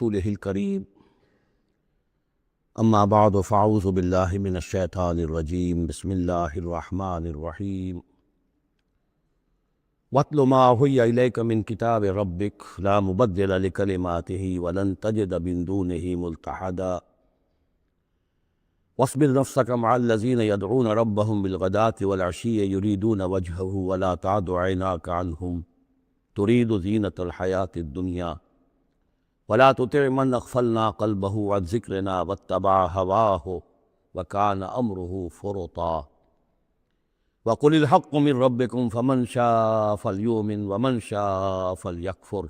رسوله الكريم اما بعد فاعوذ باللہ من الشیطان الرجیم بسم اللہ الرحمن الرحیم واتل ما اوحی الیک من کتاب ربک لا مبدل لکلماتہ ولن تجد من دونہ ملتحدا واصبر نفسک مع الذین یدعون ربهم بالغداة والعشی یریدون وجهه ولا تعد عیناک عنہم ترید زینة الحیاة الدنیا ولا تطع من اغفلنا قلبه عن ذکرنا واتبع هواه وكان امره فرطا وقل الحق من ربكم فمن شاء فليؤمن ومن شاء فليكفر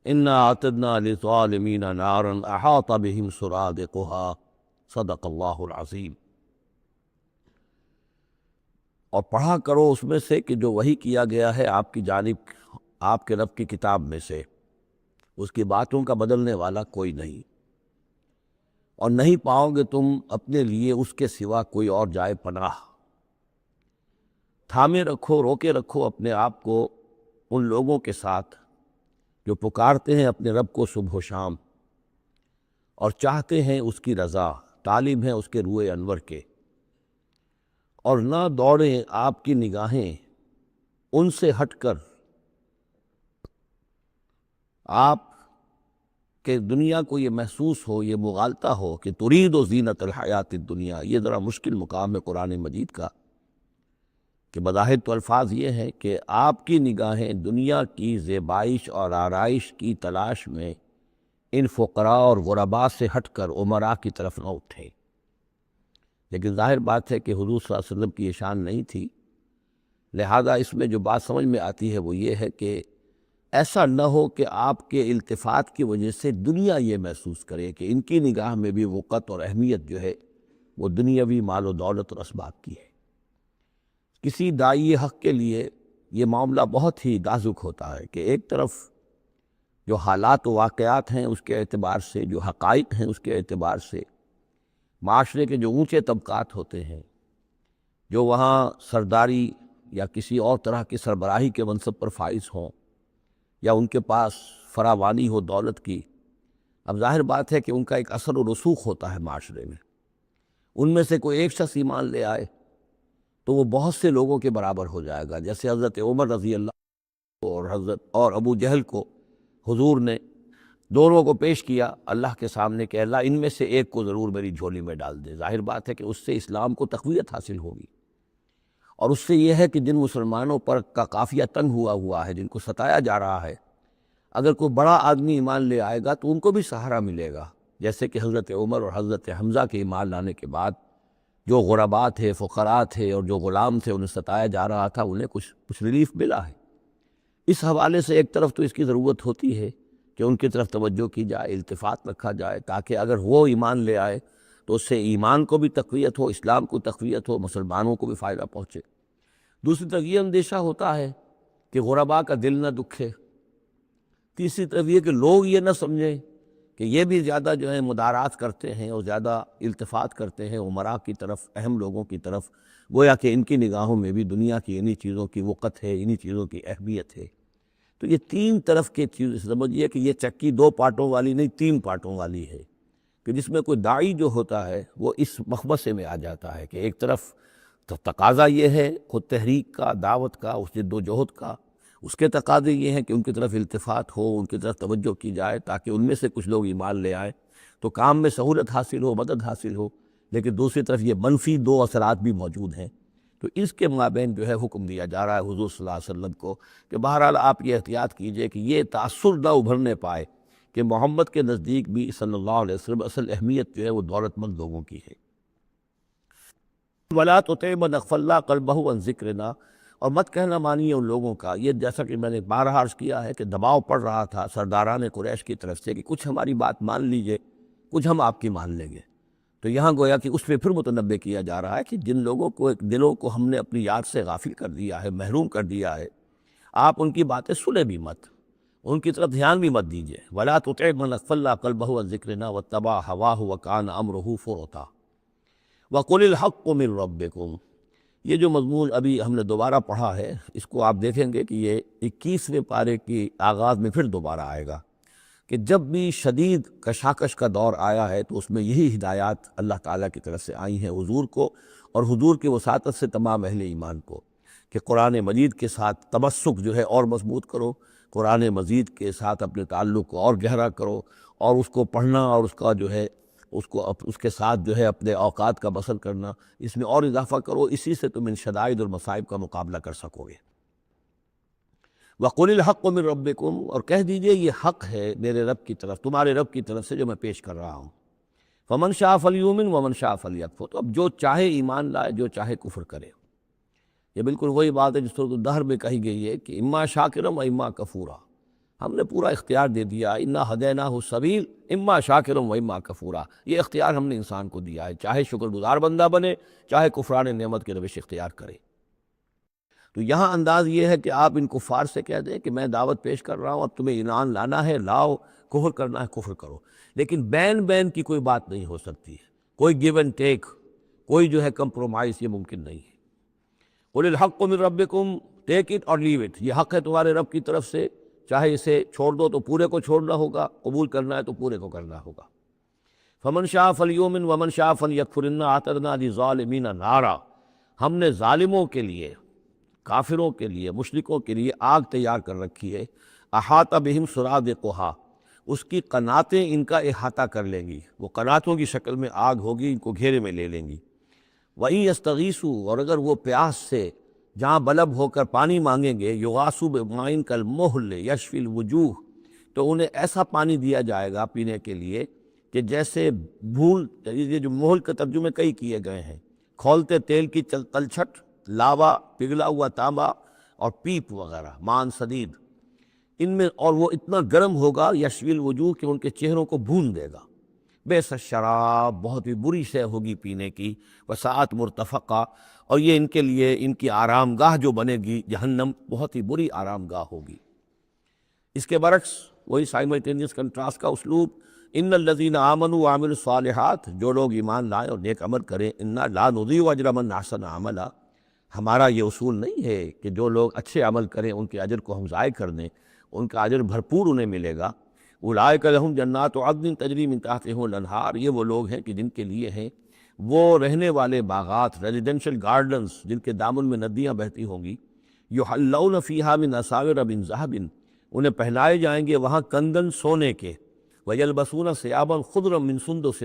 انا اعتدنا للظالمين نارا احاط بهم سرادقها صدق اللہ العظیم۔ اور پڑھا کرو اس میں سے کہ جو وحی کیا گیا ہے آپ کی جانب آپ کے رب کی کتاب میں سے، اس کی باتوں کا بدلنے والا کوئی نہیں، اور نہیں پاؤ گے تم اپنے لیے اس کے سوا کوئی اور جائے پناہ۔ تھامے رکھو، روکے رکھو اپنے آپ کو ان لوگوں کے ساتھ جو پکارتے ہیں اپنے رب کو صبح و شام اور چاہتے ہیں اس کی رضا، طالب ہیں اس کے روئے انور کے، اور نہ دوڑیں آپ کی نگاہیں ان سے ہٹ کر آپ کہ دنیا کو یہ محسوس ہو، یہ مغالطہ ہو کہ ترید و زینت الحیات الدنیا۔ یہ ذرا مشکل مقام ہے قرآن مجید کا کہ بظاہر تو الفاظ یہ ہیں کہ آپ کی نگاہیں دنیا کی زیبائش اور آرائش کی تلاش میں ان فقراء اور غرباء سے ہٹ کر امراء کی طرف نہ اٹھیں، لیکن ظاہر بات ہے کہ حضور صلی اللہ علیہ وسلم کی یہ شان نہیں تھی، لہذا اس میں جو بات سمجھ میں آتی ہے وہ یہ ہے کہ ایسا نہ ہو کہ آپ کے التفات کی وجہ سے دنیا یہ محسوس کرے کہ ان کی نگاہ میں بھی وقت اور اہمیت جو ہے وہ دنیاوی مال و دولت اور اسباب کی ہے۔ کسی داعی حق کے لیے یہ معاملہ بہت ہی نازک ہوتا ہے کہ ایک طرف جو حالات و واقعات ہیں اس کے اعتبار سے، جو حقائق ہیں اس کے اعتبار سے، معاشرے کے جو اونچے طبقات ہوتے ہیں، جو وہاں سرداری یا کسی اور طرح کی سربراہی کے منصب پر فائز ہوں یا ان کے پاس فراوانی ہو دولت کی، اب ظاہر بات ہے کہ ان کا ایک اثر و رسوخ ہوتا ہے معاشرے میں۔ ان میں سے کوئی ایک شخص ایمان لے آئے تو وہ بہت سے لوگوں کے برابر ہو جائے گا، جیسے حضرت عمر رضی اللہ اور ابو جہل کو حضور نے دونوں کو پیش کیا اللہ کے سامنے کہ اللہ ان میں سے ایک کو ضرور میری جھولی میں ڈال دے۔ ظاہر بات ہے کہ اس سے اسلام کو تقویت حاصل ہوگی، اور اس سے یہ ہے کہ جن مسلمانوں پر کا قافیہ تنگ ہوا ہے، جن کو ستایا جا رہا ہے، اگر کوئی بڑا آدمی ایمان لے آئے گا تو ان کو بھی سہارا ملے گا، جیسے کہ حضرت عمر اور حضرت حمزہ کے ایمان لانے کے بعد جو غرباء تھے، فقراء تھے اور جو غلام تھے انہیں ستایا جا رہا تھا، انہیں کچھ ریلیف ملا ہے۔ اس حوالے سے ایک طرف تو اس کی ضرورت ہوتی ہے کہ ان کی طرف توجہ کی جائے، التفات رکھا جائے، تاکہ اگر وہ ایمان لے آئے تو اس سے ایمان کو بھی تقویت ہو، اسلام کو تقویت ہو، مسلمانوں کو بھی فائدہ پہنچے۔ دوسری طرف یہ اندیشہ ہوتا ہے کہ غرباء کا دل نہ دکھے، تیسری طرف یہ کہ لوگ یہ نہ سمجھیں کہ یہ بھی زیادہ جو ہے مدارات کرتے ہیں اور زیادہ التفات کرتے ہیں امراء کی طرف، اہم لوگوں کی طرف، گویا کہ ان کی نگاہوں میں بھی دنیا کی انہی چیزوں کی وقت ہے، انہی چیزوں کی اہمیت ہے۔ تو یہ تین طرف کے چیز سمجھیے کہ یہ چکی دو پارٹوں والی نہیں، تین پارٹوں والی ہے، کہ جس میں کوئی داعی جو ہوتا ہے وہ اس مخمصے میں آ جاتا ہے کہ ایک طرف تو تقاضا یہ ہے خود تحریک کا، دعوت کا، اس جد و جہد کا، اس کے تقاضے یہ ہیں کہ ان کی طرف التفات ہو، ان کی طرف توجہ کی جائے تاکہ ان میں سے کچھ لوگ ایمان لے آئیں تو کام میں سہولت حاصل ہو، مدد حاصل ہو، لیکن دوسری طرف یہ منفی دو اثرات بھی موجود ہیں۔ تو اس کے مابین جو ہے حکم دیا جا رہا ہے حضور صلی اللہ علیہ وسلم کو کہ بہرحال آپ یہ احتیاط کیجئے کہ یہ تاثر نہ ابھرنے پائے کہ محمد کے نزدیک بھی صلی اللہ علیہ وسلم اصل اہمیت جو ہے وہ دولت مند لوگوں کی ہے۔ وَلَا تُطِعْ مَنْ أَغْفَلْنَا قَلْبَهُ عَنْ ذِكْرِنَا، اور مت کہنا مانیے ان لوگوں کا، یہ جیسا کہ میں نے بارہا عرض کیا ہے کہ دباؤ پڑ رہا تھا سرداران قریش کی طرف سے کہ کچھ ہماری بات مان لیجئے، کچھ ہم آپ کی مان لیں گے۔ تو یہاں گویا کہ اس پہ پھر متنبع کیا جا رہا ہے کہ جن لوگوں کو دلوں کو ہم نے اپنی یاد سے غافل کر دیا ہے، محروم کر دیا ہے، آپ ان کی باتیں سنیں بھی مت، ان کی طرف دھیان بھی مت دیجئے۔ وَلَا تُطِعْ مَنْ أَغْفَلْنَا قَلْبَهُ عَنْ ذِكْرِنَا وَاتَّبَعَ هَوَاهُ وَكَانَ أَمْرُهُ فُرُطًا وَقُلِ الْحَقُّ مِنْ رَبِّكُمْ۔ یہ جو مضمون ابھی ہم نے دوبارہ پڑھا ہے، اس کو آپ دیکھیں گے کہ یہ 21ویں پارے کی آغاز میں پھر دوبارہ آئے گا۔ کہ جب بھی شدید کشاکش کا دور آیا ہے تو اس میں یہی ہدایات اللہ تعالیٰ کی طرف سے آئی ہیں حضور کو اور حضور کی وساطت سے تمام اہل ایمان کو، کہ قرآن مجید کے ساتھ تمسک جو ہے اور مضبوط کرو، قرآن مجید کے ساتھ اپنے تعلق کو اور گہرا کرو، اور اس کو پڑھنا اور اس کا جو ہے اس کے ساتھ جو ہے اپنے اوقات کا بسر کرنا، اس میں اور اضافہ کرو، اسی سے تم ان شدائد اور مصائب کا مقابلہ کر سکو گے۔ وَقُلِ الْحَقُّ مِن رَبِّكُمْ، اور کہہ دیجئے یہ حق ہے میرے رب کی طرف، تمہارے رب کی طرف سے جو میں پیش کر رہا ہوں۔ فَمَن شَاءَ فَلْيُؤْمِنْ وَمَن شَاءَ فَلْيَكْفُرْ، تو اب جو چاہے ایمان لائے، جو چاہے کفر کرے۔ یہ بالکل وہی بات ہے جس سورۃ الدہر میں کہی گئی ہے کہ اما شاکرم و اما کفورا، ہم نے پورا اختیار دے دیا، انا ہدیناہ السبیل اما شاکرم و اما کفورا، یہ اختیار ہم نے انسان کو دیا ہے، چاہے شکر گزار بندہ بنے، چاہے کفران نعمت کی روش اختیار کرے۔ تو یہاں انداز یہ ہے کہ آپ ان کفار سے کہہ دیں کہ میں دعوت پیش کر رہا ہوں، اب تمہیں ایمان لانا ہے لاؤ، کفر کرنا ہے کفر کرو، لیکن بین کی کوئی بات نہیں ہو سکتی ہے، کوئی گیو اینڈ ٹیک، کوئی جو ہے کمپرومائز، یہ ممکن نہیں ہے۔ قُلِ الْحَقُّ مِن رَبِّكُمْ، ٹیک اٹ اور لیو اٹ، یہ حق ہے تمہارے رب کی طرف سے، چاہے اسے چھوڑ دو تو پورے کو چھوڑنا ہوگا، قبول کرنا ہے تو پورے کو کرنا ہوگا۔ فَمَن شَاءَ فَلْيُؤْمِنْ وَمَن شَاءَ فَلْيَكْفُرْ إِنَّا أَعْتَدْنَا لِلظَّالِمِينَ نَارًا، ہم نے ظالموں کے لیے، کافروں کے لیے، مشرکوں کے لیے آگ تیار کر رکھی ہے، احاطہ بہم سرادقہا، اس کی قناتیں ان کا احاطہ کر لیں گی، وہ قناتوں کی شکل میں آگ ہوگی، ان کو گھیرے میں لے لیں گی۔ وَإِن يَسْتَغِيثُوا، اور اگر وہ پیاس سے جہاں بلب ہو کر پانی مانگیں گے، یغاثوا بماء کالمہل یشفی الوجوہ، تو انہیں ایسا پانی دیا جائے گا پینے کے لیے کہ جیسے بھول، یہ جو مہل کے ترجمے کئی کیے گئے ہیں، کھولتے تیل کی تلچھٹ، لاوا، پگھلا ہوا تانبا اور پیپ وغیرہ، مان سدید، ان میں، اور وہ اتنا گرم ہوگا یشفی الوجوہ کہ ان کے چہروں کو بھون دے گا۔ بیس الشراب، بہت ہی بری شے ہوگی پینے کی، وساعت مرتفقہ، اور یہ ان کے لیے ان کی آرام گاہ جو بنے گی جہنم، بہت ہی بری آرام گاہ ہوگی۔ اس کے برعکس وہی سائملٹینیس کنٹراسٹ کا اسلوب، ان الذین آمنوا وعملوا الصالحات، جو لوگ ایمان لائیں اور نیک عمل کریں، انا لا نضیع اجر من احسن عملا، ہمارا یہ اصول نہیں ہے کہ جو لوگ اچھے عمل کریں ان کے اجر کو ہم ضائع کر دیں، ان کا اجر بھرپور انہیں ملے گا۔ اولئک لہم جنات عدن تجری من تحتہم الانہار، یہ وہ لوگ ہیں کہ جن کے لیے ہیں وہ رہنے والے باغات، ریزیڈینشل گارڈنز، جن کے دامن میں ندیاں بہتی ہوں گی، یحلون فیہا من اساور من ذہب، انہیں پہنائے جائیں گے وہاں کندن سونے کے، ویلبسون ثیابا خضرا من سندس،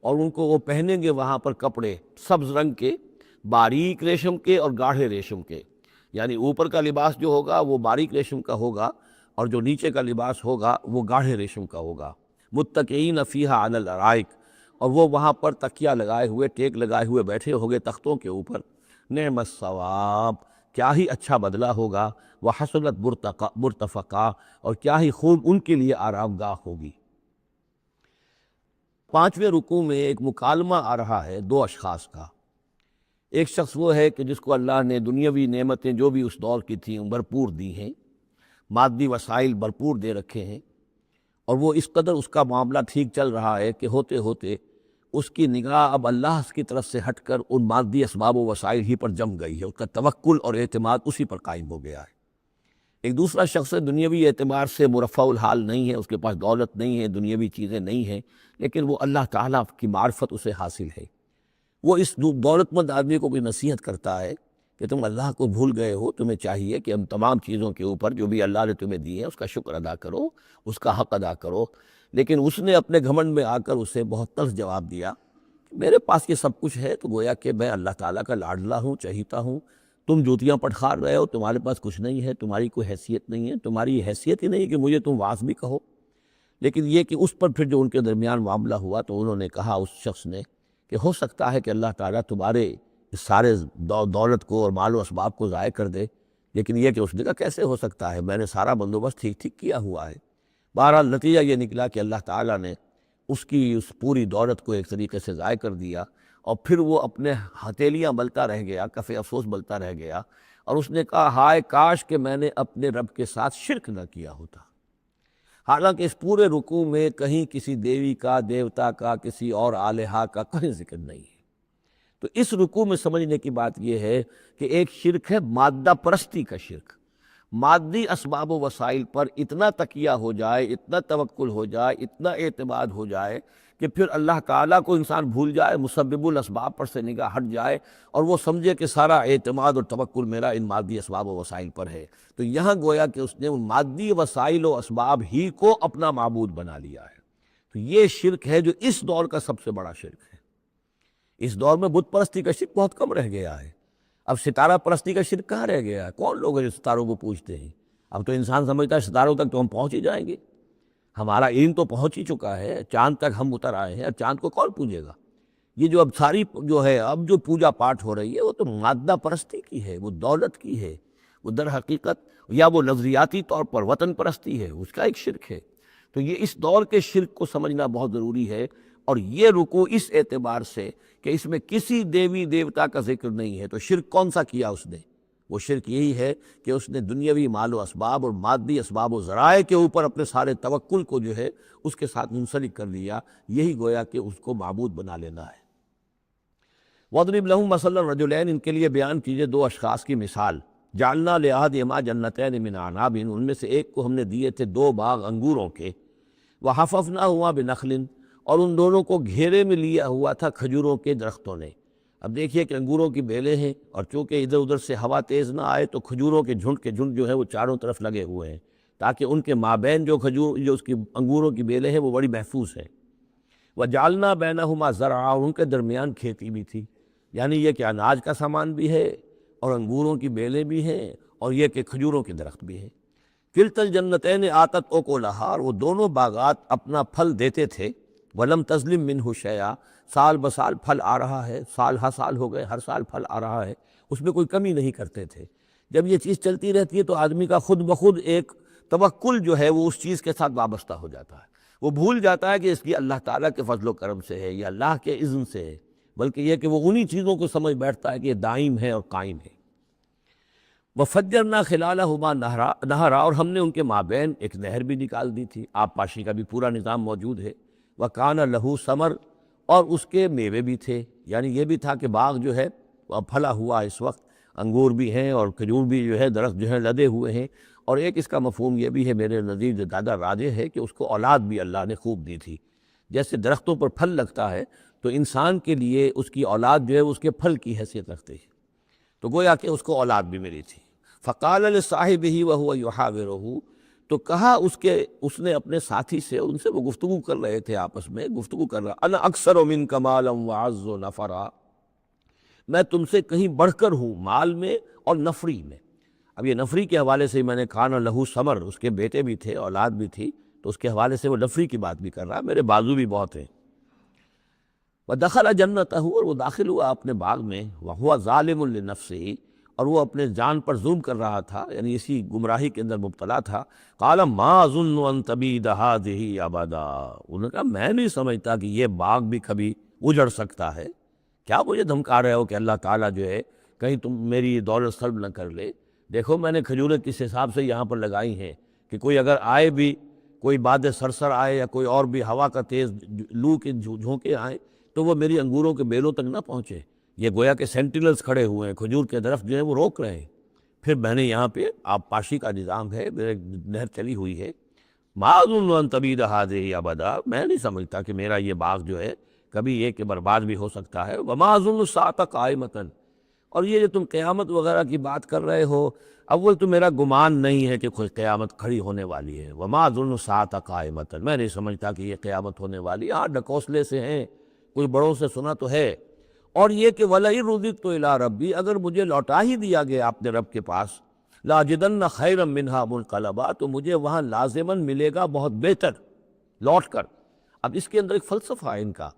اور ان کو وہ پہنیں گے وہاں پر کپڑے سبز رنگ کے، باریک ریشم کے اور گاڑھے ریشم کے، یعنی اوپر کا لباس جو ہوگا وہ باریک ریشم کا ہوگا اور جو نیچے کا لباس ہوگا وہ گاڑھے ریشم کا ہوگا۔ متکئین فیہا علی الارائک، اور وہ وہاں پر تکیہ لگائے ہوئے، ٹیک لگائے ہوئے بیٹھے ہوگے تختوں کے اوپر۔ نعم الثواب، کیا ہی اچھا بدلہ ہوگا، وحسنت مرتفقہ، اور کیا ہی خوب ان کے لیے آرام گاہ ہوگی۔ 5ویں رکوع میں ایک مکالمہ آ رہا ہے دو اشخاص کا۔ ایک شخص وہ ہے کہ جس کو اللہ نے دنیاوی نعمتیں جو بھی اس دور کی تھیں بھرپور دی ہیں، مادی وسائل بھرپور دے رکھے ہیں، اور وہ اس قدر اس کا معاملہ ٹھیک چل رہا ہے کہ ہوتے ہوتے اس کی نگاہ اب اللہ کی طرف سے ہٹ کر ان مادی اسباب و وسائل ہی پر جم گئی ہے، اس کا توکل اور اعتماد اسی پر قائم ہو گیا ہے۔ ایک دوسرا شخص دنیاوی اعتبار سے مرفع الحال نہیں ہے، اس کے پاس دولت نہیں ہے، دنیاوی چیزیں نہیں ہیں، لیکن وہ اللہ تعالیٰ کی معرفت اسے حاصل ہے۔ وہ اس دولت مند آدمی کو بھی نصیحت کرتا ہے کہ تم اللہ کو بھول گئے ہو، تمہیں چاہیے کہ ہم تمام چیزوں کے اوپر جو بھی اللہ نے تمہیں دی ہے اس کا شکر ادا کرو، اس کا حق ادا کرو۔ لیکن اس نے اپنے گھمنڈ میں آ کر اسے بہت تلخ جواب دیا کہ میرے پاس یہ سب کچھ ہے تو گویا کہ میں اللہ تعالیٰ کا لاڈلا ہوں، چہیتا ہوں، تم جوتیاں پٹخار رہے ہو، تمہارے پاس کچھ نہیں ہے، تمہاری کوئی حیثیت نہیں ہے، تمہاری حیثیت ہی نہیں ہے کہ مجھے تم واعظ بھی کہو۔ لیکن یہ کہ اس پر پھر جو ان کے درمیان معاملہ ہوا تو انہوں نے کہا، اس شخص نے، کہ ہو سکتا ہے کہ اللہ تعالیٰ تمہارے اس سارے دولت کو اور مال و اسباب کو ضائع کر دے، لیکن یہ کہ اس نے کہا کیسے ہو سکتا ہے، میں نے سارا بندوبست ٹھیک کیا ہوا ہے۔ بہرحال نتیجہ یہ نکلا کہ اللہ تعالیٰ نے اس کی اس پوری دولت کو ایک طریقے سے ضائع کر دیا، اور پھر وہ اپنے ہتھیلیاں ملتا رہ گیا، کف افسوس ملتا رہ گیا، اور اس نے کہا ہائے کاش کہ میں نے اپنے رب کے ساتھ شرک نہ کیا ہوتا۔ حالانکہ اس پورے رکوع میں کہیں کسی دیوی کا، دیوتا کا، کسی اور الہہ کا کہیں ذکر نہیں ہے۔ تو اس رکوع میں سمجھنے کی بات یہ ہے کہ ایک شرک ہے مادہ پرستی کا شرک، مادی اسباب و وسائل پر اتنا تکیہ ہو جائے، اتنا توکل ہو جائے، اتنا اعتماد ہو جائے کہ پھر اللہ تعالیٰ کو انسان بھول جائے، مسبب الاسباب پر سے نگاہ ہٹ جائے اور وہ سمجھے کہ سارا اعتماد اور توکل میرا ان مادی اسباب و وسائل پر ہے۔ تو یہاں گویا کہ اس نے ان مادی وسائل و اسباب ہی کو اپنا معبود بنا لیا ہے۔ تو یہ شرک ہے جو اس دور کا سب سے بڑا شرک ہے۔ اس دور میں بت پرستی کا شرک بہت کم رہ گیا ہے۔ اب ستارہ پرستی کا شرک کہاں رہ گیا ہے؟ کون لوگ ہیں جو ستاروں کو پوجتے ہیں؟ اب تو انسان سمجھتا ہے ستاروں تک تو ہم پہنچ ہی جائیں گے، ہمارا علم تو پہنچ ہی چکا ہے، چاند تک ہم اتر آئے ہیں، اب چاند کو کون پوجے گا؟ یہ جو اب ساری جو ہے اب جو پوجا پاٹ ہو رہی ہے وہ تو مادہ پرستی کی ہے، وہ دولت کی ہے، وہ در حقیقت یا وہ نظریاتی طور پر وطن پرستی ہے، اس کا ایک شرک ہے۔ تو یہ اس دور کے شرک کو سمجھنا بہت ضروری ہے، اور یہ رکوع اس اعتبار سے کہ اس میں کسی دیوی دیوتا کا ذکر نہیں ہے۔ تو شرک کون سا کیا اس نے؟ وہ شرک یہی ہے کہ اس نے دنیاوی مال و اسباب اور مادی اسباب و ذرائع کے اوپر اپنے سارے توکل کو جو ہے اس کے ساتھ منسلک کر لیا، یہی گویا کہ اس کو معبود بنا لینا ہے۔ وَاضْرِبْ لَهُم مَثَلًا رَجُلَيْنِ، ان کے لیے بیان کیجئے دو اشخاص کی مثال۔ جعلنا لأحدهما جنتین من اعناب، ان میں سے ایک کو ہم نے دیے تھے دو باغ انگوروں کے، وحففناہما بنخل، اور ان دونوں کو گھیرے میں لیا ہوا تھا کھجوروں کے درختوں نے۔ اب دیکھیے کہ انگوروں کی بیلیں ہیں، اور چونکہ ادھر ادھر سے ہوا تیز نہ آئے تو کھجوروں کے جھنڈ جو ہے وہ چاروں طرف لگے ہوئے ہیں، تاکہ ان کے مابین جو اس کی انگوروں کی بیلیں ہیں وہ بڑی محفوظ ہیں۔ وجعلنا بینہما زرعا، اور ان کے درمیان کھیتی بھی تھی، یعنی یہ کہ اناج کا سامان بھی ہے اور انگوروں کی بیلیں بھی ہیں اور یہ کہ کھجوروں کے درخت بھی ہیں۔ کلتا الجنتین آتت اکلہا، اور وہ دونوں باغات اپنا پھل دیتے تھے، ولم تظلم منہ شیئا، سال بسال پھل آ رہا ہے، سال ہر سال ہو گئے، ہر سال پھل آ رہا ہے، اس میں کوئی کمی نہیں کرتے تھے۔ جب یہ چیز چلتی رہتی ہے تو آدمی کا خود بخود ایک توکل جو ہے وہ اس چیز کے ساتھ وابستہ ہو جاتا ہے، وہ بھول جاتا ہے کہ اس کی اللہ تعالیٰ کے فضل و کرم سے ہے یا اللہ کے اذن سے ہے، بلکہ یہ کہ وہ انہی چیزوں کو سمجھ بیٹھتا ہے کہ یہ دائم ہے اور قائم ہے۔ وَفَجَّرْنَا خِلَالَهُمَا نَهْرًا، اور ہم نے ان کے مابین ایک نہر بھی نکال دی تھی، آب پاشی کا بھی پورا نظام موجود ہے۔ وَكَانَ لَهُ ثَمَرٌ، اور اس کے میوے بھی تھے، یعنی یہ بھی تھا کہ باغ جو ہے وہ پھلا ہوا، اس وقت انگور بھی ہیں اور کھجور بھی جو ہے درخت جو ہے لدے ہوئے ہیں۔ اور ایک اس کا مفہوم یہ بھی ہے میرے نزدیک زیادہ راجح ہے کہ اس کو اولاد بھی اللہ نے خوب دی تھی۔ جیسے درختوں پر پھل لگتا ہے تو انسان کے لیے اس کی اولاد جو ہے اس کے پھل کی حیثیت رکھتی ہے، تو گویا کہ اس کو اولاد بھی ملی تھی۔ فَقَالَ لِصَاحِبِهِ وَهُوَ يُحَاوِرُهُ، تو کہا اس نے اپنے ساتھی سے، ان سے وہ گفتگو کر رہے تھے، آپس میں گفتگو کر رہا، انا اکثر منک مالا وَأَعَزُّ نَفَرًا، میں تم سے کہیں بڑھ کر ہوں مال میں اور نفری میں۔ اب یہ نفری کے حوالے سے میں نے کان لہو ثمر، اس کے بیٹے بھی تھے، اولاد بھی تھی، تو اس کے حوالے سے وہ نفری کی بات بھی کر رہا ہے، میرے بازو بھی بہت ہیں۔ وَدَخَلَ جَنَّتَهُ، اور وہ داخل ہوا اپنے باغ میں، وَهُوَ ظَالِمٌ لِنَفْسِهِ، اور وہ اپنے جان پر ظلم کر رہا تھا، یعنی اسی گمراہی کے اندر مبتلا تھا۔ قَالَ مَا أَظُنُّ أَن تَبِيدَ هَٰذِهِ أَبَدًا، انہوں نے کہا میں نہیں سمجھتا کہ یہ باغ بھی کبھی اجڑ سکتا ہے۔ کیا مجھے دھمکا رہے ہو کہ اللہ تعالیٰ جو ہے کہیں تم میری دولت سلب نہ کر لے؟ دیکھو میں نے کھجوریں کس حساب سے یہاں پر لگائی ہیں کہ کوئی اگر آئے بھی، کوئی باد سرسر آئے یا کوئی اور بھی ہوا کا تیز لو کے جھونکے آئیں تو وہ میری انگوروں کے بیلوں تک نہ پہنچے۔ یہ گویا کہ سینٹینلز کھڑے ہوئے ہیں، کھجور کے درخت جو ہیں وہ روک رہے ہیں۔ پھر میں نے یہاں پہ آب پاشی کا نظام ہے، نہر چلی ہوئی ہے۔ ما اظن ان تبید هذه ابدا، میں نہیں سمجھتا کہ میرا یہ باغ جو ہے کبھی یہ کہ برباد بھی ہو سکتا ہے۔ وما اظن الساعة قائمة، اور یہ جو تم قیامت وغیرہ کی بات کر رہے ہو، اول تو میرا گمان نہیں ہے کہ کوئی قیامت کھڑی ہونے والی ہے۔ وما اظن الساعة قائمة، میں نہیں سمجھتا کہ یہ قیامت ہونے والی ہے۔ ہاں ڈکوسلے سے ہیں، کوئی بڑوں سے سنا تو ہے۔ اور یہ کہ وَلَئِن رُدِدتُّ إِلَىٰ رَبِّي، اگر مجھے لوٹا ہی دیا گیا اپنے رب کے پاس، لَأَجِدَنَّ خَيْرًا مِّنْهَا مُنْقَلَبًا، تو مجھے وہاں لازماً ملے گا بہت بہتر لوٹ کر۔ اب اس کے اندر ایک فلسفہ ہے ان کا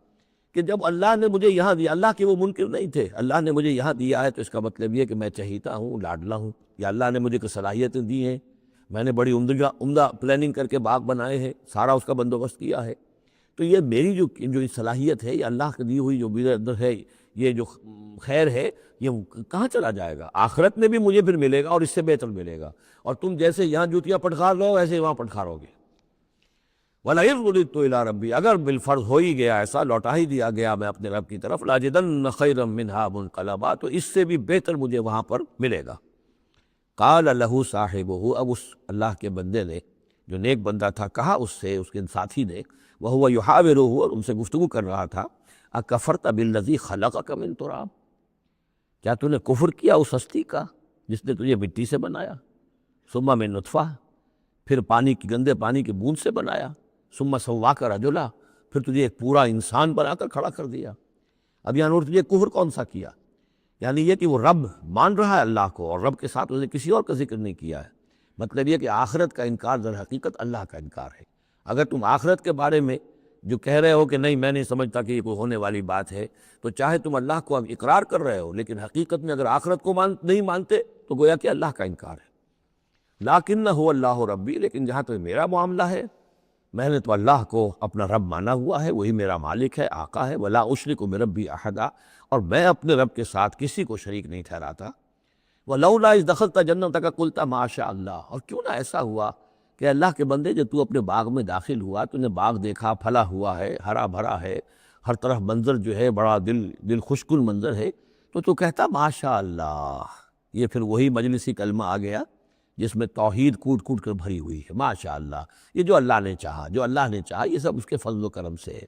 کہ جب اللہ نے مجھے یہاں دیا، اللہ کے وہ منکر نہیں تھے، اللہ نے مجھے یہاں دیا ہے تو اس کا مطلب یہ کہ میں چہیتا ہوں، لاڈلا ہوں، یا اللہ نے مجھے کچھ صلاحیتیں دی ہیں، میں نے بڑی عمدہ پلاننگ کر کے باغ بنائے ہیں، سارا اس کا بندوبست کیا ہے، تو یہ میری جو صلاحیت ہے، یہ اللہ کی دی ہوئی جو میرے اندر ہے، یہ جو خیر ہے، یہ کہاں چلا جائے گا؟ آخرت میں بھی مجھے پھر ملے گا اور اس سے بہتر ملے گا، اور تم جیسے یہاں جوتیاں پٹخار رہو ایسے وہاں پٹخارو گے۔ وَلَئِن رُدِدتُّ إِلَىٰ رَبِّي، اگر بالفرض ہو ہی گیا ایسا، لوٹا ہی دیا گیا میں اپنے رب کی طرف، لَأَجِدَنَّ خَيْرًا مِّنْهَا مُنْقَلَبًا، تو اس سے بھی بہتر مجھے وہاں پر ملے گا۔ قال لہ صاحبہ، اب اس اللہ کے بندے نے، جو نیک بندہ تھا، کہا اس سے، اس کے ساتھی نے، وہو یحاورہ، اور ان سے گفتگو کر رہا تھا، اکفرت بالذی خلقک من تراب، کیا تو نے کفر کیا اس ہستی کا جس نے تجھے مٹی سے بنایا، ثم من نطفہ، پھر پانی کی، گندے پانی کی بوند سے بنایا، ثم سواک رجلا، پھر تجھے ایک پورا انسان بنا کر کھڑا کر دیا۔ اب یہاں اور تجھے کفر کون سا کیا؟ یعنی یہ کہ وہ رب مان رہا ہے اللہ کو، اور رب کے ساتھ اس نے کسی اور کا ذکر نہیں کیا ہے۔ مطلب یہ کہ آخرت کا انکار در حقیقت اللہ کا انکار ہے۔ اگر تم آخرت کے بارے میں جو کہہ رہے ہو کہ نہیں میں نہیں سمجھتا کہ یہ کوئی ہونے والی بات ہے، تو چاہے تم اللہ کو اب اقرار کر رہے ہو، لیکن حقیقت میں اگر آخرت کو نہیں مانتے تو گویا کہ اللہ کا انکار ہے۔ لَٰكِنَّ هُوَ اللَّهُ ربی، لیکن جہاں تک میرا معاملہ ہے، میں نے تو اللہ کو اپنا رب مانا ہوا ہے، وہی میرا مالک ہے، آقا ہے، وَلَا أُشْرِكُ بِرَبِّي أَحَدًا، اور میں اپنے رب کے ساتھ کسی کو شریک نہیں ٹھہراتا۔ وَلَوْلَا إِذْ دَخَلْتَ جَنَّتَكَ قُلْتَ مَا شَاءَ اللَّهُ، اور کیوں نہ ایسا ہوا کہ اللہ کے بندے جب تو اپنے باغ میں داخل ہوا، تو نے باغ دیکھا، پھلا ہوا ہے، ہرا بھرا ہے، ہر طرف منظر جو ہے بڑا دل خوشکن منظر ہے، تو کہتا ما شاء اللہ۔ یہ پھر وہی مجلسی کلمہ آ گیا جس میں توحید کوٹ کوٹ کر بھری ہوئی ہے، ما شاء اللہ، یہ جو اللہ نے چاہا، جو اللہ نے چاہا، یہ سب اس کے فضل و کرم سے ہے۔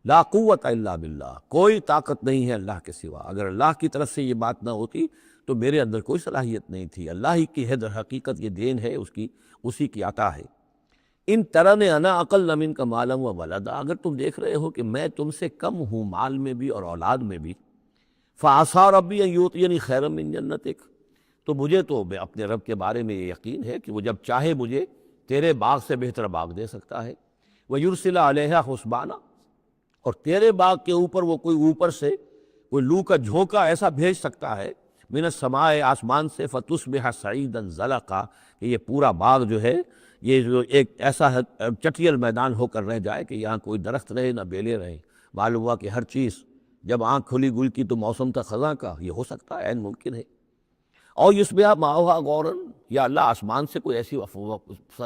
لا قوت الا باللہ، کوئی طاقت نہیں ہے اللہ کے سوا۔ اگر اللہ کی طرف سے یہ بات نہ ہوتی تو میرے اندر کوئی صلاحیت نہیں تھی، اللہ ہی کی ہے در حقیقت، یہ دین ہے اس کی، اسی کی عطا ہے۔ ان ترن انا اقل منک مالا و ولدا، اگر تم دیکھ رہے ہو کہ میں تم سے کم ہوں مال میں بھی اور اولاد میں بھی، فعسیٰ ربی ان یؤتینی خیرا من جنتک، تو مجھے تو اپنے رب کے بارے میں یہ یقین ہے کہ وہ جب چاہے مجھے تیرے باغ سے بہتر باغ دے سکتا ہے، وَيُرْسِلَ عَلَيْهَا حُسْبَانًا، اور تیرے باغ کے اوپر وہ کوئی اوپر سے کوئی لو کا جھونکا ایسا بھیج سکتا ہے، من السماء، آسمان سے، فَتُصْبِحَ صَعِيدًا زَلَقًا، کہ یہ پورا باغ جو ہے یہ جو ایک ایسا چٹیل میدان ہو کر رہ جائے کہ یہاں کوئی درخت رہے نہ بیلے رہیں۔ معلوم ہوا کہ ہر چیز جب آنکھ کھلی گل کی تو موسم تھا خزاں کا، یہ ہو سکتا ہے، عین ممکن ہے۔ اور یُصْبِحَ مَاؤُهَا غَوْرًا، یا اللہ آسمان سے کوئی ایسی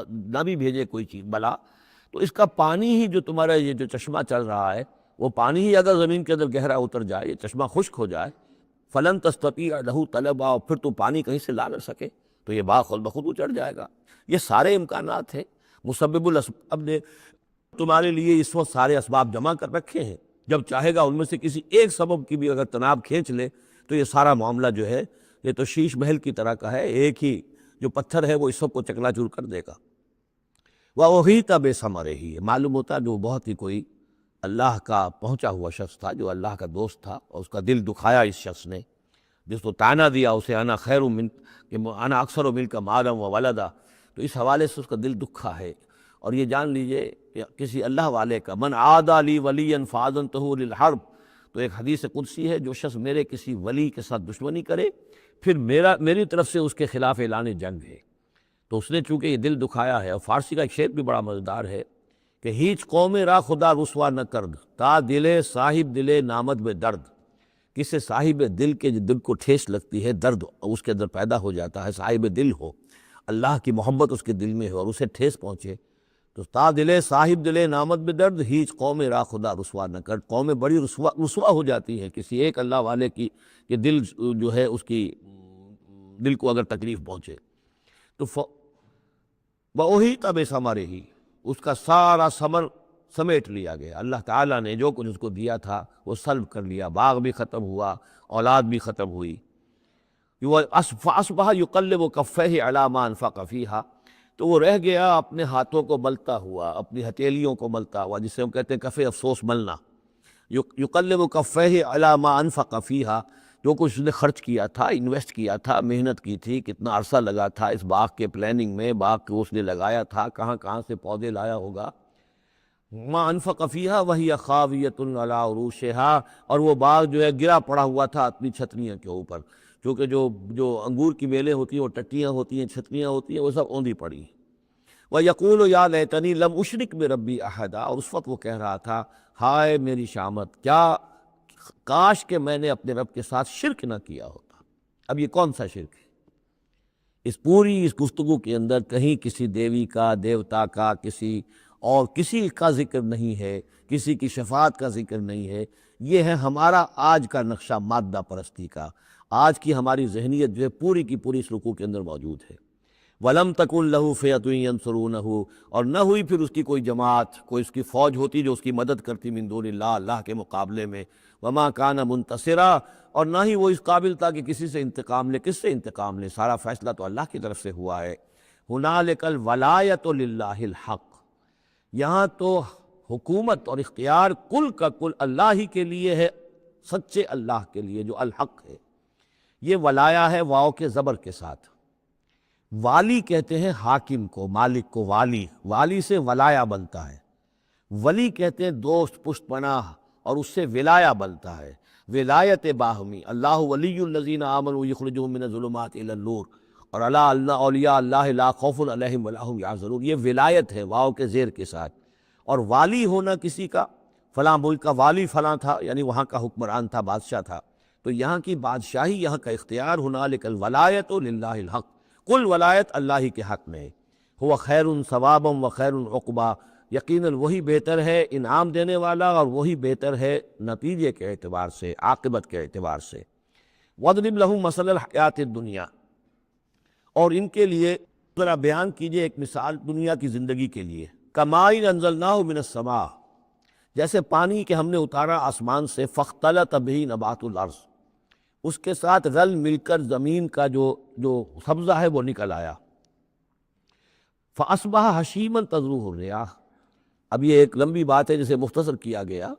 نہ بھی بھیجے کوئی چیز بلا، تو اس کا پانی ہی جو تمہارا یہ جو چشمہ چل رہا ہے، وہ پانی ہی اگر زمین کے اندر گہرا اتر جائے، یہ چشمہ خشک ہو جائے، فَلَن تَسْتَطِيعَ لَهُ طَلَبًا، اور پھر تو پانی کہیں سے لا نہ سکے، تو یہ باغ خود بخود اچڑ جائے گا۔ یہ سارے امکانات ہیں، مسبب الاسباب نے تمہارے لیے اس وقت سارے اسباب جمع کر رکھے ہیں، جب چاہے گا ان میں سے کسی ایک سبب کی بھی اگر تناب کھینچ لے تو یہ سارا معاملہ جو ہے یہ تو شیش محل کی طرح کا ہے، ایک ہی جو پتھر ہے وہ اس سب کو چکنا چور کر دے گا۔ وَأُحِيطَ بِثَمَرِهِ، معلوم ہوتا جو بہت ہی کوئی اللہ کا پہنچا ہوا شخص تھا، جو اللہ کا دوست تھا، اور اس کا دل دکھایا اس شخص نے، جس کو طعنہ دیا اسے، انا خیر من، کہ انا اکثر منک مالا و ولدا، تو اس حوالے سے اس کا دل دکھا ہے۔ اور یہ جان لیجئے کہ کسی اللہ والے کا، من عادى لی ولیا فاذنته للحرب، تو ایک حدیث قدسی ہے، جو شخص میرے کسی ولی کے ساتھ دشمنی کرے پھر میری طرف سے اس کے خلاف اعلان جنگ ہے۔ تو اس نے چونکہ یہ دل دکھایا ہے، اور فارسی کا ایک شعر بھی بڑا مزیدار ہے کہ ہیچ قوم را خدا رسوا نہ کرد، تا دلے صاحب دلے نامد میں درد، کسی صاحب دل کے دل کو ٹھیس لگتی ہے، درد اس کے اندر پیدا ہو جاتا ہے، صاحب دل ہو، اللہ کی محبت اس کے دل میں ہو اور اسے ٹھیس پہنچے، تو تا دلے صاحب دلے نامد میں درد، ہیچ قوم را خدا رسوا نہ کر، قومیں بڑی رسوا ہو جاتی ہیں کسی ایک اللہ والے کی کہ دل جو ہے اس کی دل کو اگر تکلیف پہنچے تو وَأُحِيطَ بِثَمَرِهِ، اس کا سارا ثمر سمیٹ لیا گیا، اللہ تعالیٰ نے جو کچھ اس کو دیا تھا وہ سلب کر لیا، باغ بھی ختم ہوا، اولاد بھی ختم ہوئی۔ فَأَصْبَحَ يُقَلِّبُ كَفَّيْهِ عَلَىٰ مَا أَنفَقَ فِيهَا، تو وہ رہ گیا اپنے ہاتھوں کو ملتا ہوا، اپنی ہتھیلیوں کو ملتا ہوا، جسے ہم کہتے ہیں کف افسوس ملنا۔ يُقَلِّبُ كَفَّيْهِ عَلَىٰ مَا أَنفَقَ فِيهَا، جو کچھ اس نے خرچ کیا تھا، انویسٹ کیا تھا، محنت کی تھی، کتنا عرصہ لگا تھا اس باغ کے پلاننگ میں، باغ کو اس نے لگایا تھا، کہاں کہاں سے پودے لایا ہوگا۔ ما انفق فیہا وہی خاویۃ علی عروشہا، اور وہ باغ جو ہے گرا پڑا ہوا تھا اپنی چھتریاں کے اوپر، کیونکہ جو انگور کی بیلیں ہوتی ہیں، وہ ٹٹیاں ہوتی ہیں، چھتریاں ہوتی ہیں، وہ سب اوندھی پڑی۔ وَيَقُولُ يَا لَيْتَنِي لَمْ أُشْرِكْ بِرَبِّي أَحَدًا، اور اس وقت وہ کہہ رہا تھا ہائے میری شامت، کیا کاش کہ میں نے اپنے رب کے ساتھ شرک نہ کیا ہوتا۔ اب یہ کون سا شرک ہے؟ اس پوری اس گفتگو کے اندر کہیں کسی دیوی کا، دیوتا کا، کسی کا ذکر نہیں ہے، کسی کی شفاعت کا ذکر نہیں ہے۔ یہ ہے ہمارا آج کا نقشہ مادہ پرستی کا، آج کی ہماری ذہنیت جو ہے پوری کی پوری اس رکوع کے اندر موجود ہے۔ وَلَمْ تَكُنْ لَهُ فِئَةٌ يَنْصُرُونَهُ، اور نہ ہوئی پھر اس کی کوئی جماعت، کوئی اس کی فوج ہوتی جو اس کی مدد کرتی من دون اللہ، اللہ کے مقابلے میں۔ وَمَا كَانَ مُنْتَصِرًا، اور نہ ہی وہ اس قابل تھا کہ کسی سے انتقام لے۔ کس سے انتقام لے؟ سارا فیصلہ تو اللہ کی طرف سے ہوا ہے۔ هُنَالِكَ الْوَلَایَةُ لِلَّهِ الْحَقِّ، یہاں تو حکومت اور اختیار کل کا کل اللہ ہی کے لیے ہے، سچے اللہ کے لیے جو الحق ہے۔ یہ ولایا ہے واو کے زبر کے ساتھ۔ والی کہتے ہیں حاکم کو، مالک کو والی، والی سے ولایا بنتا ہے۔ ولی کہتے ہیں دوست، پشت پناہ، اور اس سے ولایا بنتا ہے، ولایت باہمی۔ اللہ ولی الذین آمنوا یخرجہم من الظلمات الی النور، اور اللہ اولیاء اللہ لا خوف علیہم ولا ہم یحزنون، یہ ولایت ہے واو کے زیر کے ساتھ۔ اور والی ہونا کسی کا، فلاں ملک کا والی فلاں تھا، یعنی وہاں کا حکمران تھا، بادشاہ تھا، تو یہاں کی بادشاہی، یہاں کا اختیار، ہنالک الولایۃ للہ الحق، کل ولایت اللہ ہی کے حق میں ہے۔ ہوا خیر ثوابا و خیر عقبا، یقیناً وہی بہتر ہے انعام دینے والا، اور وہی بہتر ہے نتیجے کے اعتبار سے، عاقبت کے اعتبار سے۔ وَاضْرِبْ لَهُم مَثَلَ الْحَیَاةِ الدُّنْیَا، اور ان کے لیے ذرا بیان کیجئے ایک مثال دنیا کی زندگی کے لیے۔ کَمَاءٍ أَنزَلْنَاهُ مِنَ السَّمَاءِ، جیسے پانی کہ ہم نے اتارا آسمان سے، فَاخْتَلَطَ بِهِ نَبَاتُ الْأَرْضِ، اس کے ساتھ رل مل کر زمین کا جو سبزہ ہے وہ نکل آیا۔ فَأَصْبَحَ هَشِيمًا تَذْرُوهُ الرِّيَاحُ، اب یہ ایک لمبی بات ہے جسے مختصر کیا گیا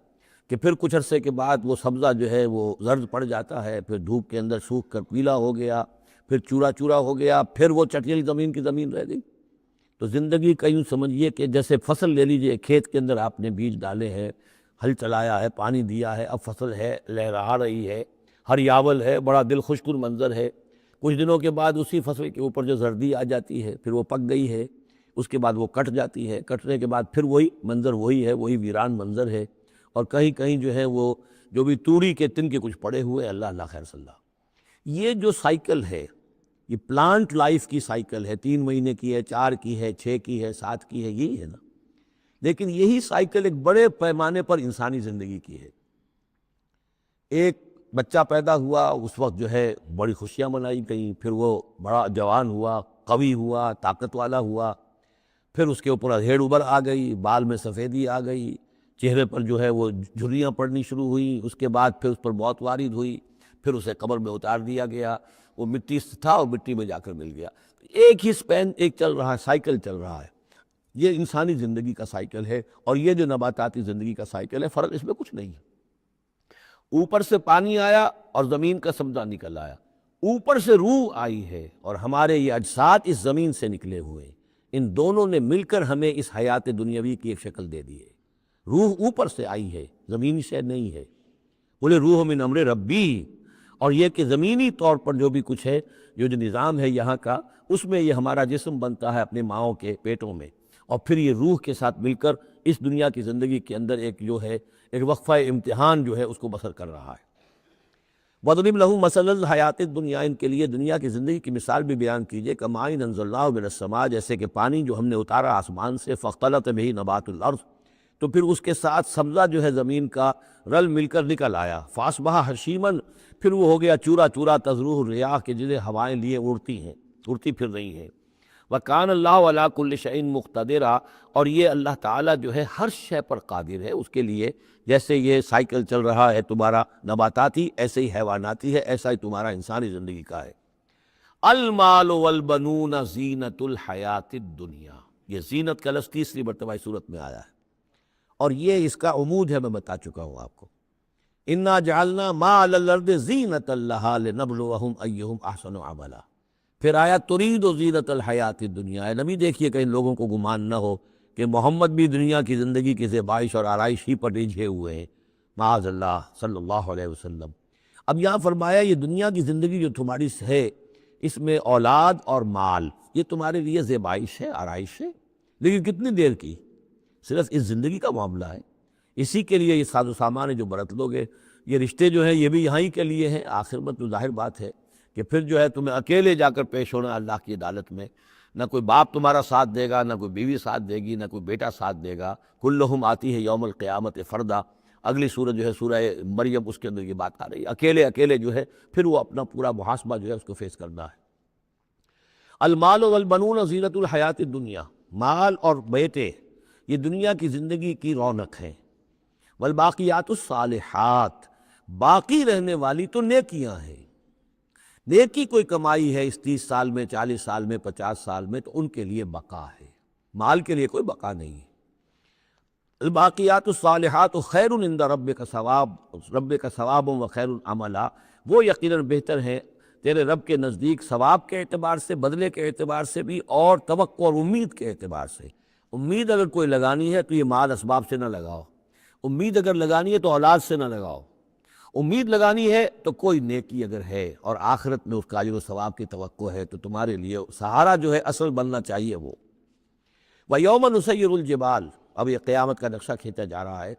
کہ پھر کچھ عرصے کے بعد وہ سبزہ جو ہے وہ زرد پڑ جاتا ہے، پھر دھوپ کے اندر سوکھ کر پیلا ہو گیا، پھر چورا چورا ہو گیا، پھر وہ چٹیل زمین کی زمین رہ گئی۔ تو زندگی کا یوں سمجھیے کہ جیسے فصل لے لیجئے، کھیت کے اندر آپ نے بیج ڈالے ہیں، ہل چلایا ہے، پانی دیا ہے، اب فصل ہے، لہرا رہی ہے، ہریاول ہے، بڑا دل خوشکن منظر ہے۔ کچھ دنوں کے بعد اسی فصل کے اوپر جو زردی آ جاتی ہے، پھر وہ پک گئی ہے، اس کے بعد وہ کٹ جاتی ہے، کٹنے کے بعد پھر وہی منظر وہی ہے، وہی ویران منظر ہے، اور کہیں کہیں جو ہے وہ جو بھی توری کے تن کے کچھ پڑے ہوئے، اللہ اللہ خیر صلی اللہ۔ یہ جو سائیکل ہے، یہ پلانٹ لائف کی سائیکل ہے، 3 مہینے کی ہے، 4 کی ہے، 6 کی ہے، 7 کی ہے، یہی ہے نا۔ لیکن یہی سائیکل ایک بڑے پیمانے پر انسانی زندگی کی ہے۔ ایک بچہ پیدا ہوا، اس وقت جو ہے بڑی خوشیاں منائی گئیں، پھر وہ بڑا جوان ہوا، قوی ہوا، طاقت والا ہوا، پھر اس کے اوپر ادھیڑ ابر آ گئی، بال میں سفیدی آ گئی، چہرے پر جو ہے وہ جھریاں پڑنی شروع ہوئیں، اس کے بعد پھر اس پر موت وارد ہوئی، پھر اسے قبر میں اتار دیا گیا، وہ مٹی سے تھا اور مٹی میں جا کر مل گیا۔ ایک ہی سپین ایک چل رہا ہے، سائیکل چل رہا ہے۔ یہ انسانی زندگی کا سائیکل ہے، اور یہ جو نباتاتی زندگی کا سائیکل ہے، فرق اس میں کچھ نہیں ہے۔ اوپر سے پانی آیا اور زمین کا سبزہ نکل آیا، اوپر سے روح آئی ہے، اور ہمارے یہ اجساد اس زمین سے نکلے ہوئے ہیں، ان دونوں نے مل کر ہمیں اس حیات دنیاوی کی ایک شکل دے دی ہے۔ روح اوپر سے آئی ہے، زمینی سے نہیں ہے۔ بولے روح من امر ربی، اور یہ کہ زمینی طور پر جو بھی کچھ ہے، جو نظام ہے یہاں کا، اس میں یہ ہمارا جسم بنتا ہے اپنے ماؤں کے پیٹوں میں، اور پھر یہ روح کے ساتھ مل کر اس دنیا کی زندگی کے اندر ایک جو ہے ایک وقفہ امتحان جو ہے اس کو بسر کر رہا ہے۔ وَاضْرِبْ لَهُم مَثَلَ الْحَیَاةِ الدُّنْیَا، ان کے لیے دنیا کی زندگی کی مثال بھی بیان کیجئے، کَمَاءٍ أَنزَلْنَاهُ مِنَ السَّمَاءِ، جیسے کہ پانی جو ہم نے اتارا آسمان سے، فَاخْتَلَطَ بِهِ نَبَاتُ الْأَرْضِ، تو پھر اس کے ساتھ سبزہ جو ہے زمین کا رل مل کر نکل آیا، فَأَصْبَحَ هَشِيمًا، پھر وہ ہو گیا چورا چورا، تَذْرُوهُ الرِّيَاحُ، کہ جنہیں ہوائیں لیے اڑتی ہیں، اڑتی پھر رہی ہیں۔ وَكَانَ اللَّهُ عَلَىٰ كُلِّ شَيْءٍ مُقْتَدِرًا، اور یہ اللہ تعالیٰ جو ہے ہر شے پر قادر ہے، اس کے لیے جیسے یہ سائیکل چل رہا ہے تمہارا نباتاتی، ایسے ہی حیواناتی ہے، ایسا ہی تمہارا انسانی زندگی کا ہے۔ المال والبنون زینت الحیات الدنیا، یہ زینت کا لفظ 3 مرتبہ اس صورت میں آیا ہے، اور یہ اس کا عمود ہے، میں بتا چکا ہوں آپ کو۔ انا جعلنا ما علی الارض زینۃ لہا لنبلوہم ایہم احسن عملا، پھر آیا ترید و زینت الحیات الدنیا۔ اے نبی دیکھیے کہ ان لوگوں کو گمان نہ ہو کہ محمد بھی دنیا کی زندگی کی زیبائش اور آرائش ہی پر رجھے ہوئے ہیں، معاذ اللہ صلی اللہ علیہ وسلم۔ اب یہاں فرمایا یہ دنیا کی زندگی جو تمہاری ہے، اس میں اولاد اور مال، یہ تمہارے لیے زیبائش ہے، آرائش ہے، لیکن کتنی دیر کی؟ صرف اس زندگی کا معاملہ ہے، اسی کے لیے یہ ساز و سامان ہے جو برت لوگے، یہ رشتے جو ہیں یہ بھی یہاں ہی کے لیے ہیں۔ آخر میں تو ظاہر بات ہے کہ پھر جو ہے تمہیں اکیلے جا کر پیش ہونا اللہ کی عدالت میں، نہ کوئی باپ تمہارا ساتھ دے گا، نہ کوئی بیوی ساتھ دے گی، نہ کوئی بیٹا ساتھ دے گا۔ کلہم آتی ہے یوم القیامت فردا، اگلی سورت جو ہے سورہ مریم، اس کے اندر یہ بات آ رہی ہے، اکیلے اکیلے جو ہے پھر وہ اپنا پورا محاسبہ جو ہے اس کو فیس کرنا ہے۔ المال والبنون زینت الحیات الدنیا، مال اور بیٹے یہ دنیا کی زندگی کی رونق ہیں۔ والباقیات الصالحات، باقی رہنے والی تو نیکیاں ہیں۔ نیکی کوئی کمائی ہے اس 30 سال میں، 40 سال میں، 50 سال میں، تو ان کے لیے بقا ہے، مال کے لیے کوئی بقا نہیں ہے۔ الباقیات الصالحات خیر عند ربک ثواب، رب کا ثواب و خیر عملا، وہ یقیناً بہتر ہیں تیرے رب کے نزدیک ثواب کے اعتبار سے، بدلے کے اعتبار سے بھی، اور توقع اور امید کے اعتبار سے۔ امید اگر کوئی لگانی ہے تو یہ مال اسباب سے نہ لگاؤ، امید اگر لگانی ہے تو اولاد سے نہ لگاؤ، امید لگانی ہے تو کوئی نیکی اگر ہے اور آخرت میں اس کا اجر و ثواب کی توقع ہے تو تمہارے لیے سہارا جو ہے اصل بننا چاہیے وہ۔ وَيَوْمَ نُسَيِّرُ الْجِبَالَ، اب یہ قیامت کا نقشہ کھینچا جا رہا ہے،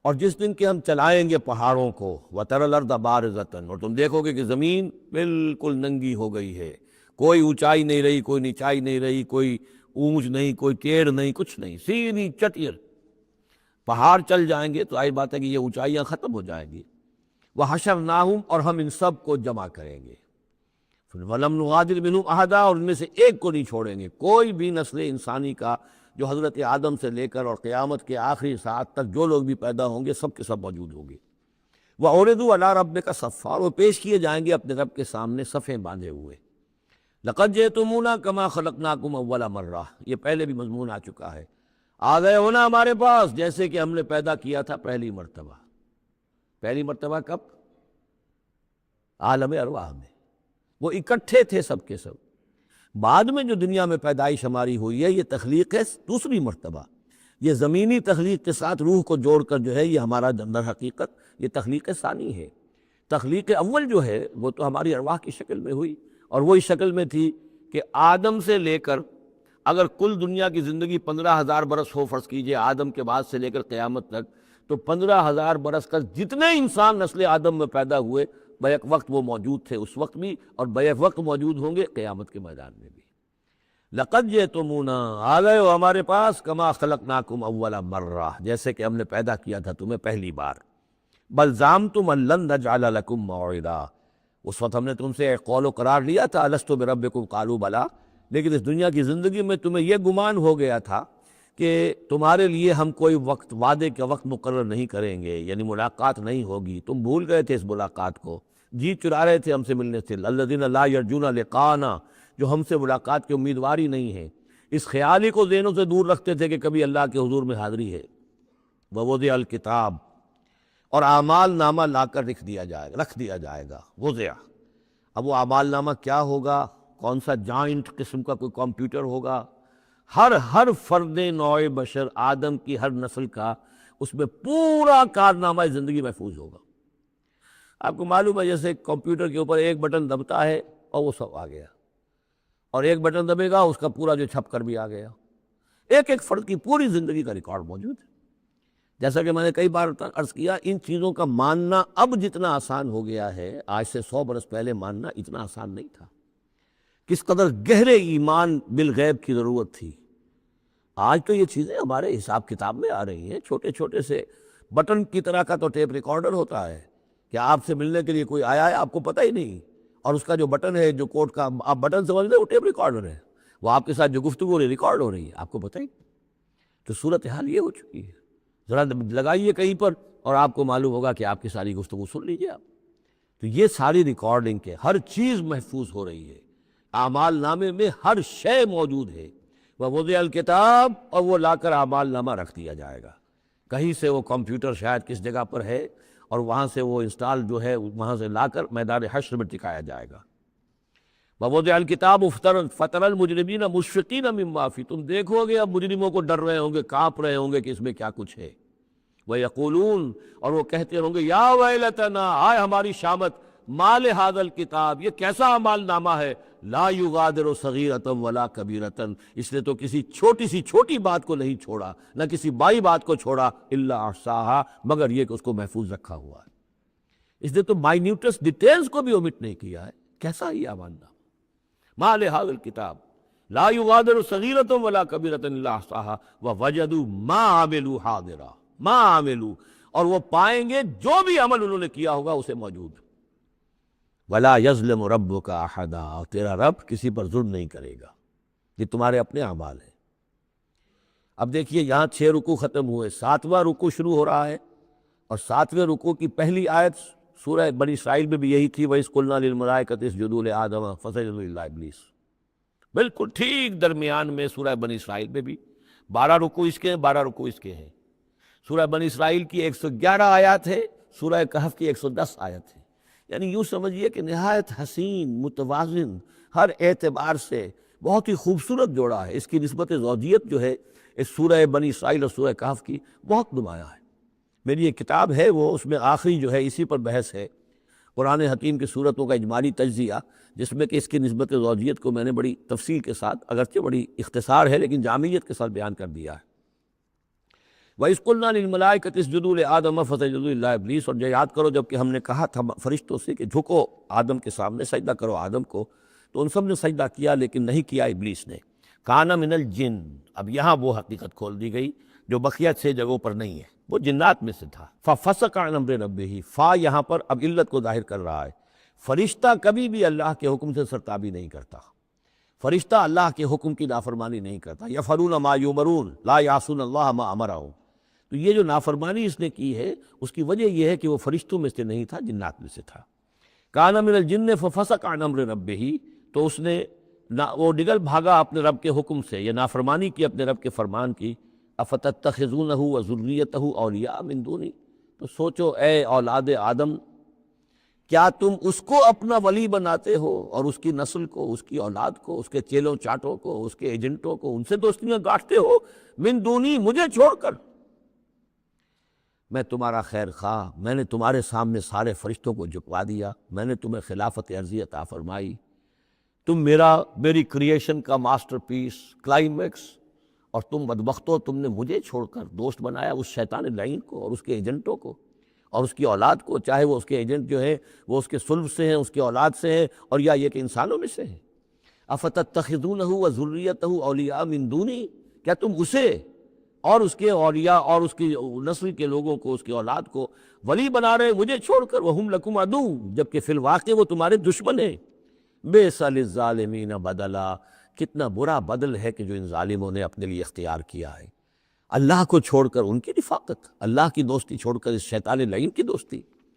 اور جس دن کہ ہم چلائیں گے پہاڑوں کو، وَتَرَى الْأَرْضَ بَارِزَةً، اور تم دیکھو گے کہ زمین بالکل ننگی ہو گئی ہے، کوئی اونچائی نہیں رہی، کوئی نیچائی نہیں رہی، کوئی اونچ نہیں، کوئی ٹیڑھ نہیں، کچھ نہیں، سیدھی چٹیر۔ پہاڑ چل جائیں گے تو آئی بات ہے کہ یہ اونچائیاں ختم ہو جائیں گی۔ وَحَشَرْنَاهُمْ، اور ہم ان سب کو جمع کریں گے، وَلَمْ نُغَادِرْ مِنْهُمْ أَحَدًا، اور ان میں سے ایک کو نہیں چھوڑیں گے، کوئی بھی نسل انسانی کا جو حضرت آدم سے لے کر اور قیامت کے آخری ساعت تک جو لوگ بھی پیدا ہوں گے سب کے سب موجود ہوں گے۔ وَعُرِضُوا عَلَىٰ رَبِّكَ صَفًّا، وہ پیش کیے جائیں گے اپنے رب کے سامنے صفیں باندھے ہوئے۔ لَقَدْ جِئْتُمُونَا كَمَا خَلَقْنَاكُمْ أَوَّلَ مَرَّةٍ، یہ پہلے بھی مضمون آ چکا ہے، آ گئے ہونا ہمارے پاس جیسے کہ ہم نے پیدا کیا تھا پہلی مرتبہ۔ پہلی مرتبہ کب؟ عالم ارواح میں، وہ اکٹھے تھے سب کے سب۔ بعد میں جو دنیا میں پیدائش ہماری ہوئی ہے یہ تخلیق ہے دوسری مرتبہ، یہ زمینی تخلیق کے ساتھ روح کو جوڑ کر جو ہے یہ ہمارا در حقیقت یہ تخلیق ثانی ہے۔ تخلیق اول جو ہے وہ تو ہماری ارواح کی شکل میں ہوئی، اور وہ اس شکل میں تھی کہ آدم سے لے کر اگر کل دنیا کی زندگی 15,000 برس ہو، فرض کیجئے آدم کے بعد سے لے کر قیامت تک، تو 15,000 برس کا جتنے انسان نسل آدم میں پیدا ہوئے بیک وقت وہ موجود تھے اس وقت بھی، اور بیک وقت موجود ہوں گے قیامت کے میدان میں بھی۔ لَقَدْ جِئْتُمُونَا، آ گئے ہو ہمارے پاس، كَمَا خَلَقْنَاكُمْ أَوَّلَ مَرَّةٍ، جیسے کہ ہم نے پیدا کیا تھا تمہیں پہلی بار۔ بَلْ زَعَمْتُمْ أَن لَّن نَّجْعَلَ لَكُم مَّوْعِدًا، اس وقت ہم نے تم سے ایک قول و قرار لیا تھا، أَلَسْتُ بِرَبِّكُمْ قَالُوا بَلَىٰ، لیکن اس دنیا کی زندگی میں تمہیں یہ گمان ہو گیا تھا کہ تمہارے لیے ہم کوئی وقت، وعدے کا وقت مقرر نہیں کریں گے، یعنی ملاقات نہیں ہوگی، تم بھول گئے تھے اس ملاقات کو، جی چرا رہے تھے ہم سے ملنے سے۔ الذین لا یرجون لقاءنا، جو ہم سے ملاقات کے امیدوار ہی نہیں ہیں، اس خیال ہی کو ذہنوں سے دور رکھتے تھے کہ کبھی اللہ کے حضور میں حاضری ہے۔ ووضع الکتاب، اور اعمال نامہ لا کر رکھ دیا جائے گا، وضع۔ اب وہ اعمال نامہ کیا ہوگا؟ کون سا جائنٹ قسم کا کوئی کمپیوٹر ہوگا؟ ہر فرد نوع بشر، آدم کی ہر نسل کا اس میں پورا کارنامہ زندگی محفوظ ہوگا۔ آپ کو معلوم ہے جیسے کمپیوٹر کے اوپر ایک بٹن دبتا ہے اور وہ سب آ گیا، اور ایک بٹن دبے گا اس کا پورا جو چھپ کر بھی آ گیا۔ ایک ایک فرد کی پوری زندگی کا ریکارڈ موجود ہے۔ جیسا کہ میں نے کئی بار عرض کیا، ان چیزوں کا ماننا اب جتنا آسان ہو گیا ہے، آج سے 100 برس پہلے ماننا اتنا آسان نہیں تھا۔ کس قدر گہرے ایمان بالغیب کی ضرورت تھی۔ آج تو یہ چیزیں ہمارے حساب کتاب میں آ رہی ہیں، چھوٹے چھوٹے سے بٹن کی طرح کا تو ٹیپ ریکارڈر ہوتا ہے کہ آپ سے ملنے کے لیے کوئی آیا ہے آپ کو پتہ ہی نہیں، اور اس کا جو بٹن ہے، جو کوڈ کا آپ بٹن سمجھ لیں، وہ ٹیپ ریکارڈر ہے، وہ آپ کے ساتھ جو گفتگو ہو رہی ریکارڈ ہو رہی ہے، آپ کو پتہ ہی نہیں۔ تو صورتحال یہ ہو چکی ہے، ذرا لگائیے کہیں پر اور آپ کو معلوم ہوگا کہ آپ کی ساری گفتگو سن لیجیے آپ۔ تو یہ ساری ریکارڈنگ کے ہر چیز محفوظ ہو رہی ہے، اعمال نامے میں ہر شے موجود ہے۔ ووضع الکتاب، اور وہ لا کر اعمال نامہ رکھ دیا جائے گا، کہیں سے وہ کمپیوٹر شاید کس جگہ پر ہے، اور وہاں سے وہ انسٹال جو ہے وہاں سے لا کر میدان حشر میں ٹکایا جائے گا۔ ووضع الکتاب فتری المجرمین مشفقین مما فیہ، تم دیکھو گے اب مجرموں کو ڈر رہے ہوں گے، کانپ رہے ہوں گے کہ اس میں کیا کچھ ہے۔ ویقولون، اور وہ کہتے ہوں گے، یا ویلتنا، آئے ہماری شامت، ما لہذا الکتاب، یہ کیسا اعمال نامہ ہے، لا یغادر صغیرۃ ولا کبیرۃ، اس نے تو کسی چھوٹی سی چھوٹی بات کو نہیں چھوڑا، نہ کسی بائی بات کو چھوڑا، الا احصاھا، مگر یہ کہ اس کو محفوظ رکھا ہوا ہے۔ اس نے تو مائنیوٹس ڈیٹیلز کو بھی اومٹ نہیں کیا ہے۔ کیسا یہ اعمال نامہ، ما لہذا الکتاب لا یغادر صغیرۃ ولا کبیرۃ الا احصاھا ووجدوا ما عملوا حاضرا، ما عملوا، اور وہ پائیں گے جو بھی عمل انہوں نے کیا ہوگا اسے موجود۔ وَلَا يَظْلِمُ رَبُّكَ أَحَدًا، اور تیرا رب کسی پر ظلم نہیں کرے گا، یہ تمہارے اپنے اعمال ہیں۔ اب دیکھیے یہاں 6 رکوع ختم ہوئے، 7واں رکوع شروع ہو رہا ہے، اور 7ویں رکوع کی پہلی آیت سورہ بنی اسرائیل میں بھی یہی تھی، وَإِذْ قُلْنَا لِلْمَلَائِكَةِ اسْجُدُوا لِآدَمَ فَسَجَدُوا إِلَّا إِبْلِيسَ، بالکل ٹھیک درمیان میں سورہ بنی اسرائیل میں بھی 12 رکوع اس کے ہیں، 12 رکوع اس کے ہیں۔ سورہ بنی اسرائیل کی 111 آیات ہے، سورہ کہف کی 110 آیت ہے، یعنی یوں سمجھیے کہ نہایت حسین، متوازن، ہر اعتبار سے بہت ہی خوبصورت جوڑا ہے۔ اس کی نسبت زوجیت جو ہے اس سورہ بنی اسرائیل اور سورہ کہف کی بہت نمایاں ہے۔ میری ایک کتاب ہے، وہ اس میں آخری جو ہے اسی پر بحث ہے، قرآن حکیم کی صورتوں کا اجمالی تجزیہ، جس میں کہ اس کی نسبت زوجیت کو میں نے بڑی تفصیل کے ساتھ، اگرچہ بڑی اختصار ہے لیکن جامعیت کے ساتھ بیان کر دیا ہے۔ وَإِذْ قُلْنَا لِلْمَلَائِكَةِ اسْجُدُوا لِآدَمَ فَسَجَدُوا إِلَّا إِبْلِيسَ، اور یاد کرو جب کہ ہم نے کہا تھا فرشتوں سے کہ جھکو آدم کے سامنے، سجدہ کرو آدم کو، تو ان سب نے سجدہ کیا لیکن نہیں کیا ابلیس نے۔ کان من الجن، اب یہاں وہ حقیقت کھول دی گئی جو بقیہ 6 جگہوں پر نہیں ہے، وہ جنات میں سے تھا۔ فَفَسَقَ عَنْ أَمْرِ رَبِّهِ، فا یہاں پر اب علت کو ظاہر کر رہا ہے، فرشتہ کبھی بھی اللہ کے حکم سے سرتابی نہیں کرتا، فرشتہ اللہ کے حکم کی نافرمانی نہیں کرتا۔ یفعلون ما یؤمرون لا یعصون اللہ ما امرہم، تو یہ جو نافرمانی اس نے کی ہے اس کی وجہ یہ ہے کہ وہ فرشتوں میں سے نہیں تھا، جنات میں سے تھا۔ کان من الجن ففسق عن امر ربہ، تو اس نے وہ نگل بھاگا اپنے رب کے حکم سے، یہ نافرمانی کی اپنے رب کے فرمان کی۔ افتتخذونہ وذریتہ اولیاء من دونی، تو سوچو اے اولاد آدم، کیا تم اس کو اپنا ولی بناتے ہو اور اس کی نسل کو، اس کی اولاد کو، اس کے چیلوں چاٹوں کو، اس کے ایجنٹوں کو، ان سے دوستیاں گاٹھتے ہو، من دونی، مجھے چھوڑ کر۔ میں تمہارا خیر خواہ، میں نے تمہارے سامنے سارے فرشتوں کو جھکوا دیا، میں نے تمہیں خلافت عرضی عطا فرمائی، تم میری کریشن کا ماسٹر پیس، کلائمیکس، اور تم بدبختو، تم نے مجھے چھوڑ کر دوست بنایا اس شیطان لعین کو اور اس کے ایجنٹوں کو اور اس کی اولاد کو، چاہے وہ اس کے ایجنٹ جو ہیں وہ اس کے صلب سے ہیں، اس کی اولاد سے ہیں، اور یا یہ کہ انسانوں میں سے ہیں۔ افتتخذونہ وذریتہ اولیاء من دونی، کیا تم اسے اور اس کے اولیاء اور اس کی نسل کے لوگوں کو، اس کی اولاد کو ولی بنا رہے مجھے چھوڑ کر، وہم لکم عدو، جبکہ فی الواقع وہ تمہارے دشمن ہیں۔ بئس للظالمین بدلا، کتنا برا بدل ہے کہ جو ان ظالموں نے اپنے لیے اختیار کیا ہے، اللہ کو چھوڑ کر ان کی رفاقت، اللہ کی دوستی چھوڑ کر اس شیطان لعین کی دوستی۔